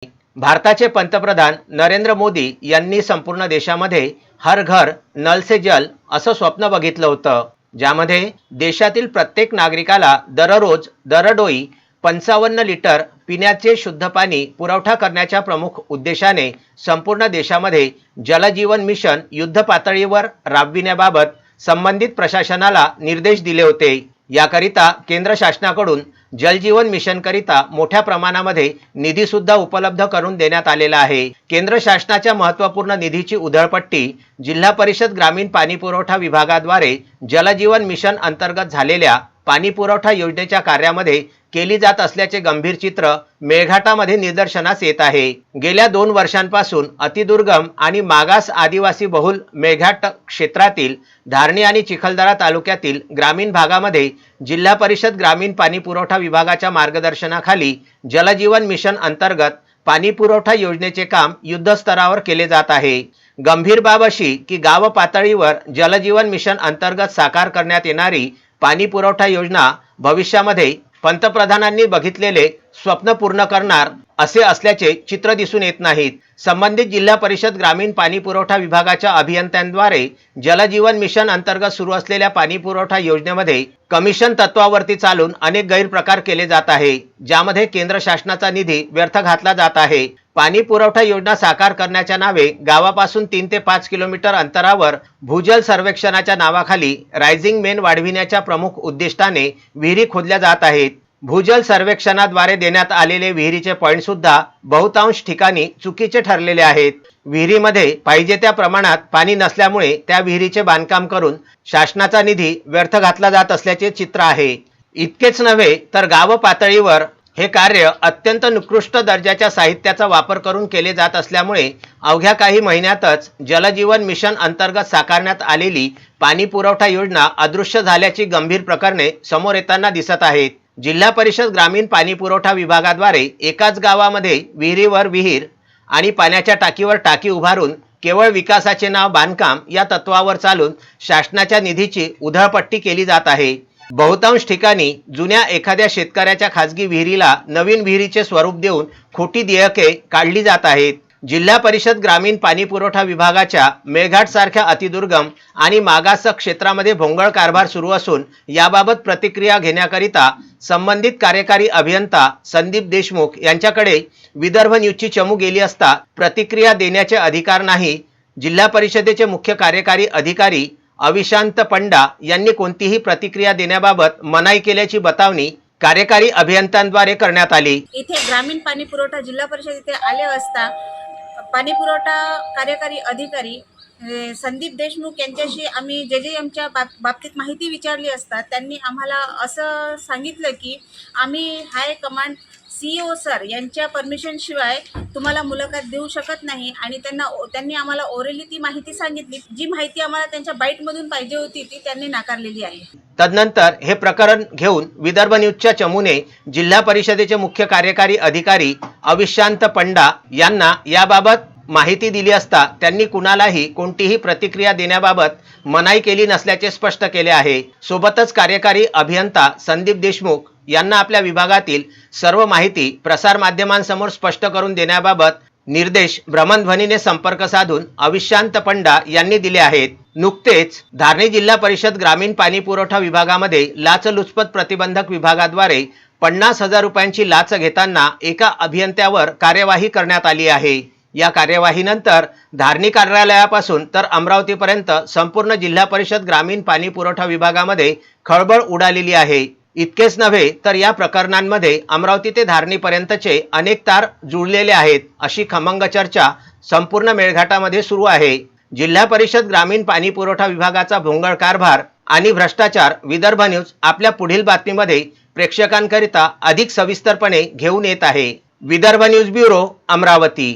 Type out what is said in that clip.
भारताचे पंतप्रधान नरेंद्र मोदी यांनी संपूर्ण देशामध्ये हर घर नल से जल असं स्वप्न बघितलं होतं, ज्यामध्ये देशातील प्रत्येक नागरिकाला दररोज दरडोई 55 लिटर पिण्याचे शुद्ध पाणी पुरवठा करण्याच्या प्रमुख उद्देशाने संपूर्ण देशामध्ये जलजीवन मिशन युद्ध पातळीवर राबविण्याबाबत संबंधित प्रशासनाला निर्देश दिले होते। याकरिता केंद्र शासनाकडून जलजीवन मिशन करिता मोठ्या प्रमाणामध्ये निधी सुद्धा उपलब्ध करून देण्यात आलेला आहे। केंद्र शासनाच्या महत्त्वपूर्ण निधीची उधळपट्टी जिल्हा परिषद ग्रामीण पाणी पुरवठा विभागाद्वारे जलजीवन मिशन अंतर्गत झालेल्या पाणी पुरवठा योजनेच्या कार्यामध्ये केली जात असल्याचे गंभीर चित्र मेळघाटामध्ये निदर्शनास येत आहे। गेल्या 2 वर्षांपासून अतिदुर्गम आणि मागास आदिवासी बहुल मेळघाट क्षेत्रातील धारणी आणि चिखलदरा तालुक्यातील ग्रामीण भागामध्ये जिल्हा परिषद ग्रामीण पाणी पुरवठा विभागाच्या मार्गदर्शनाखाली जलजीवन मिशन अंतर्गत पाणी पुरवठा योजनेचे काम युद्धस्तरावर केले जात आहे। गंभीर बाब अशी की गाव पातळीवर जलजीवन मिशन अंतर्गत साकार करण्यात येणारी पाणी पुरवठा योजना भविष्यामध्ये पंतप्रधानांनी बघितलेले स्वप्न पूर्ण करणार असे असल्याचे चित्र दिसून येत नाहीत। संबंधित जिल्हा परिषद ग्रामीण पाणी पुरवठा विभागाच्या अभियंत्यांद्वारे जलजीवन मिशन अंतर्गत सुरू असलेल्या पाणी पुरवठा योजनेमध्ये कमिशन तत्वावरती चालून अनेक गैरप्रकार केले जात आहे, ज्यामध्ये केंद्र शासनाचा निधी व्यर्थ घातला जात आहे। पाणी पुरवठा योजना साकार करण्याच्या नावे गावापासून 3 ते 5 किलोमीटर अंतरावर भूजल सर्वेक्षणाच्या नावाखाली रायझिंग मेन वाढविण्याच्या प्रमुख उद्दिष्टाने विहिरी खोदल्या जात आहेत। भूजल सर्वेक्षणाद्वारे देण्यात आलेले विहिरीचे पॉइंट सुद्धा बहुतांश ठिकाणी चुकीचे ठरलेले आहेत। विहिरीमध्ये पाहिजे त्या प्रमाणात पाणी नसल्यामुळे त्या विहिरीचे बांधकाम करून शासनाचा निधी व्यर्थ घातला जात असल्याचे चित्र आहे। इतकेच नव्हे तर गाव पातळीवर हे कार्य अत्यंत निकृष्ट दर्जाच्या साहित्याचा वापर करून केले जात असल्यामुळे अवघ्या काही महिन्यातच जलजीवन मिशन अंतर्गत साकारण्यात आलेली पाणी पुरवठा योजना अदृश्य झाल्याची गंभीर प्रकरणे समोर येताना दिसत आहेत। जिल्हा परिषद ग्रामीण पाणी पुरवठा विभागाद्वारे एकाच गावामध्ये विहिरीवर विहीर आणि पाण्याच्या टाकीवर टाकी उभारून केवळ विकासाचे नाव बांधकाम या तत्वावर चालून शासनाच्या निधीची उधळपट्टी केली जात आहे। बहुतांश ठिकाणी जुन्या एखाद्या शेतकऱ्याच्या खाजगी विहिरीला नवीन विहिरीचे स्वरूप देऊन खोटी देयके काढली जात आहेत। जिल्हा परिषद ग्रामीण पाणी पुरवठा विभागाच्या मेळघाट सारख्या अतिदुर्गम आणि मागास क्षेत्रामध्ये भोंगळ कारभार सुरू असून याबाबत प्रतिक्रिया घेण्याकरिता संबंधित कार्यकारी अभियंता संदीप देशमुख यांच्याकडे विदर्भ न्यूजची चमू गेली असता प्रतिक्रिया देण्याचे अधिकार नाही। जिल्हा परिषदेचे मुख्य कार्यकारी अधिकारी अविशांत पंडा यांनी कोणतीही प्रतिक्रिया देण्याबाबत मनाई केल्याची बतावणी कार्यकारी अभियंत्यांद्वारे करण्यात आली। इथे ग्रामीण पाणी पुरवठा जिल्हा परिषद इथे आले असता पाणी पुरवठा कार्यकारी अधिकारी संदीप देशमुख यांच्याशी आम्ही जे आमच्या बाबतीत माहिती विचारली असता त्यांनी आम्हाला असं सांगितलं की आम्ही हाय कमांड CEO सर यांच्या परमिशन शिवाय तुम्हाला मुलाखत देऊ शकत नाही आणि त्यांनी आम्हाला ओरली ती माहिती सांगितली। जी माहिती आम्हाला त्यांच्या बाईटमधून पाहिजे होती ती त्यांनी नाकारलेली आहे। तदनंतर हे प्रकरण घेऊन विदर्भ न्यूजच्या चमूने जिल्हा परिषदेचे मुख्य कार्यकारी अधिकारी अविशांत पंडा यांना याबाबत माहिती दिली असता त्यांनी कुणालाही कोणतीही प्रतिक्रिया देण्याबाबत मनाई केली नसल्याचे स्पष्ट केले आहे। सोबतच कार्यकारी अभियंता संदीप देशमुख यांना आपल्या विभागातील सर्व माहिती प्रसार माध्यमांसमोर स्पष्ट करून देण्याबाबत निर्देश भ्रमणध्वनीने संपर्क साधून अविशांत पंडा यांनी दिले आहेत। नुकतेच धारणी जिल्हा परिषद ग्रामीण पाणी पुरवठा विभागामध्ये लाचलुचपत प्रतिबंधक विभागाद्वारे 50,000 रुपयांची लाच घेताना एका अभियंत्यावर कार्यवाही करण्यात आली आहे। या कार्यवाहीनंतर धारणी कार्यालयापासून तर अमरावतीपर्यंत संपूर्ण जिल्हा परिषद ग्रामीण पाणी पुरवठा विभागामध्ये खळबळ उडालेली आहे। इतकेच नव्हे तर या प्रकरणांमध्ये अमरावती ते धारणीपर्यंतचे अनेक तार जुळलेले आहेत अशी खमंग चर्चा संपूर्ण मेळघाटामध्ये सुरू आहे। जिल्हा परिषद ग्रामीण पाणी पुरवठा विभागाचा भोंगळ कारभार आणि भ्रष्टाचार विदर्भ न्यूज आपल्या पुढील बातमीमध्ये प्रेक्षकांकरिता अधिक सविस्तरपणे घेऊन येत आहे। Vidarbha news bureau, Amravati.